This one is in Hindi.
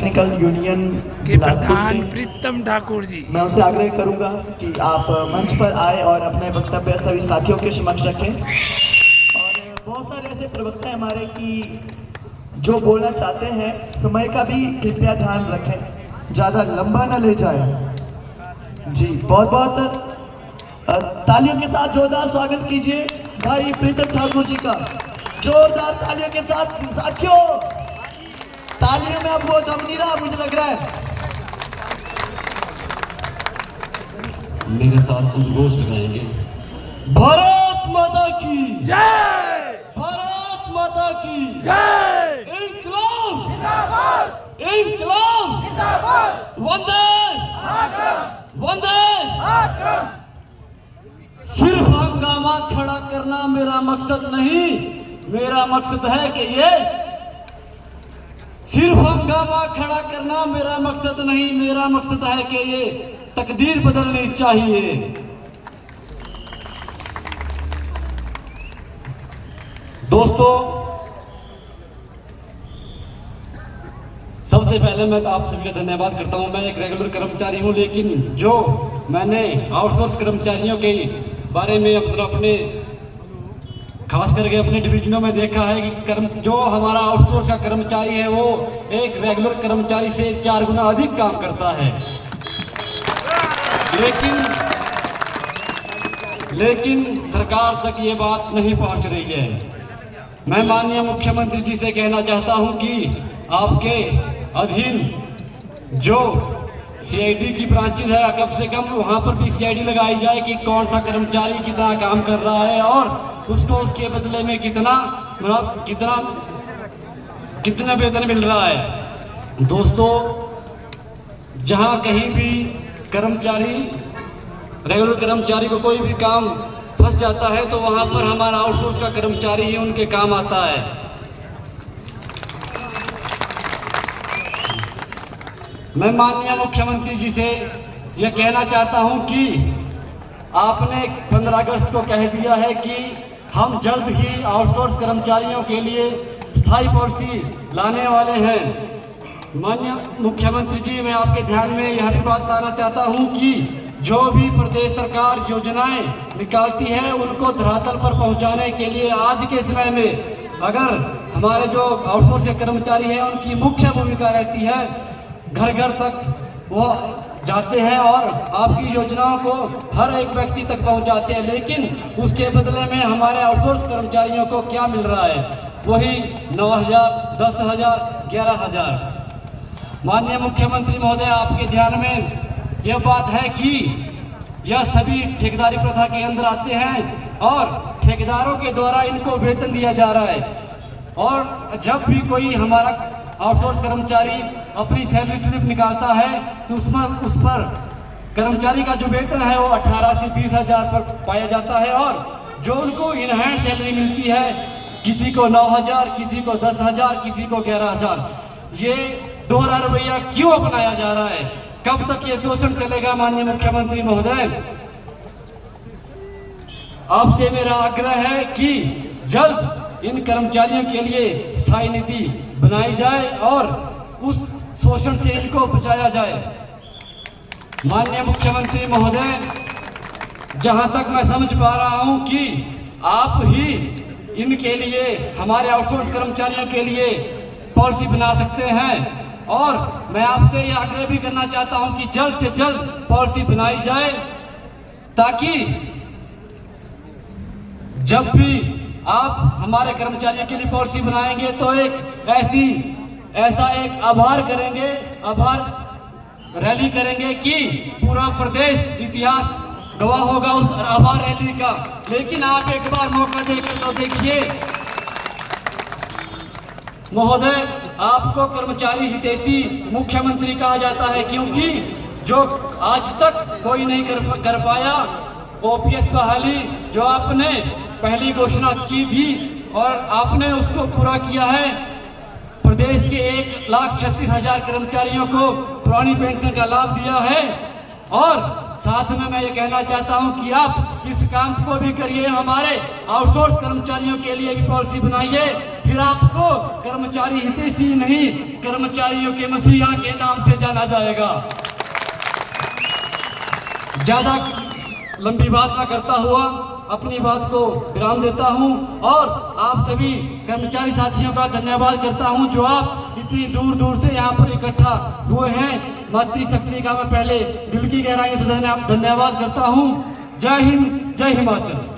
टेक्निकल यूनियन के बिलासपुर प्रधान से प्रीतम ठाकुर जी, मैं उनसे आग्रह करूंगा कि आप मंच पर आए और अपने वक्तव्य सभी साथियों के समक्ष रखें। और बहुत सारे ऐसे प्रवक्ता हैं हमारे कि जो बोलना चाहते हैं, समय का भी कृपया ध्यान रखें, ज़्यादा लंबा न ले जाए। जी, बहुत बहुत तालियों के साथ जोरदार स्वागत कीजिए भाई प्रीतम ठाकुर जी का। जोरदार तालियों के साथ साथियों, तालियों में अब वो दम नहीं रहा, मुझे लग रहा है। मेरे साथ उद्घोष लगाएंगे। भारत माता की जय, भारत माता की जय, इंकलाब जिंदाबाद, इंकलाब जिंदाबाद, वंदे मातरम, वंदे मातरम। सिर्फ हंगामा खड़ा करना मेरा मकसद नहीं, मेरा मकसद है कि ये सिर्फ हंगामा खड़ा करना मेरा मकसद नहीं, मेरा मकसद है कि ये तकदीर बदलनी चाहिए। दोस्तों, सबसे पहले मैं तो आप सभी का धन्यवाद करता हूं। मैं एक रेगुलर कर्मचारी हूं, लेकिन जो मैंने आउटसोर्स कर्मचारियों के बारे में अपने खास करके अपने डिवीजनों में देखा है कि जो हमारा आउटसोर्स का कर्मचारी है वो एक रेगुलर कर्मचारी से 4 गुना अधिक काम करता है। लेकिन सरकार तक ये बात नहीं पहुंच रही है। मैं माननीय मुख्यमंत्री जी से कहना चाहता हूं कि आपके अधीन जो सीआईडी की ब्रांचेज है, कम से कम वहां पर भी सीआईडी लगाई जाए कि कौन सा कर्मचारी कितना काम कर रहा है और उसको उसके बदले में कितना वेतन मिल रहा है। दोस्तों, जहां कहीं भी कर्मचारी, रेगुलर कर्मचारी को कोई भी काम फंस जाता है तो वहां पर हमारा आउटसोर्स का कर्मचारी ही उनके काम आता है। मैं माननीय मुख्यमंत्री जी से यह कहना चाहता हूं कि आपने 15 अगस्त को कह दिया है कि हम जल्द ही आउटसोर्स कर्मचारियों के लिए स्थायी पॉलिसी लाने वाले हैं। माननीय मुख्यमंत्री जी, मैं आपके ध्यान में यह भी बात लाना चाहता हूं कि जो भी प्रदेश सरकार योजनाएं निकालती है उनको धरातल पर पहुंचाने के लिए आज के समय में अगर हमारे जो आउटसोर्स के कर्मचारी हैं उनकी मुख्य भूमिका रहती है, घर घर तक वो जाते हैं और आपकी योजनाओं को हर एक व्यक्ति तक पहुंचाते हैं। लेकिन उसके बदले में हमारे आउटसोर्स कर्मचारियों को क्या मिल रहा है? वही 9,000, 10,000, 11,000। माननीय मुख्यमंत्री महोदय, आपके ध्यान में यह बात है कि यह सभी ठेकेदारी प्रथा के अंदर आते हैं और ठेकेदारों के द्वारा इनको वेतन दिया जा रहा है। और जब भी कोई हमारा आउटसोर्स कर्मचारी अपनी सैलरी स्लिप निकालता है तो उस पर कर्मचारी का जो वेतन है वो 18 से 20,000 पर पाया जाता है और जो उनको इन हैंड सैलरी मिलती है, किसी को 9,000, किसी को 10,000, किसी को 11,000। ये दोहरा रवैया क्यों अपनाया जा रहा है? कब तक ये शोषण चलेगा? माननीय मुख्यमंत्री महोदय, आपसे मेरा आग्रह है कि जल्द इन कर्मचारियों के लिए स्थायी नीति बनाई जाए और उस शोषण से इनको बचाया जाए। माननीय मुख्यमंत्री महोदय, जहां तक मैं समझ पा रहा हूं कि आप ही इनके लिए, हमारे आउटसोर्स कर्मचारियों के लिए पॉलिसी बना सकते हैं और मैं आपसे यह आग्रह भी करना चाहता हूं कि जल्द से जल्द पॉलिसी बनाई जाए ताकि जब भी आप हमारे कर्मचारियों के लिए पॉलिसी बनाएंगे तो ऐसा एक आभार रैली करेंगे कि पूरा प्रदेश इतिहास गवाह होगा उस आभार रैली का। लेकिन आप एक बार मौका देकर तो देखिए महोदय, आपको कर्मचारी हितैषी मुख्यमंत्री कहा जाता है क्योंकि जो आज तक कोई नहीं कर पाया ओपीएस बहाली, जो आपने पहली घोषणा की थी और आपने उसको पूरा किया है। प्रदेश के 1,36,000 कर्मचारियों को पुरानी पेंशन का लाभ दिया है और साथ में मैं ये कहना चाहता हूं कि आप इस काम को भी करिए, हमारे आउटसोर्स कर्मचारियों के लिए भी पॉलिसी बनाइए, फिर फिर आपको कर्मचारी हितैषी नहीं, कर्मचारियों के मसीहा के नाम से जाना जाएगा। ज्यादा लंबी बात ना करता हुआ अपनी बात को विराम देता हूं और आप सभी कर्मचारी साथियों का धन्यवाद करता हूं जो आप इतनी दूर दूर से यहां पर इकट्ठा हुए हैं। मातृशक्ति का मैं पहले दिल की गहराई से धन्यवाद करता हूं। जय हिंद, जय हिमाचल।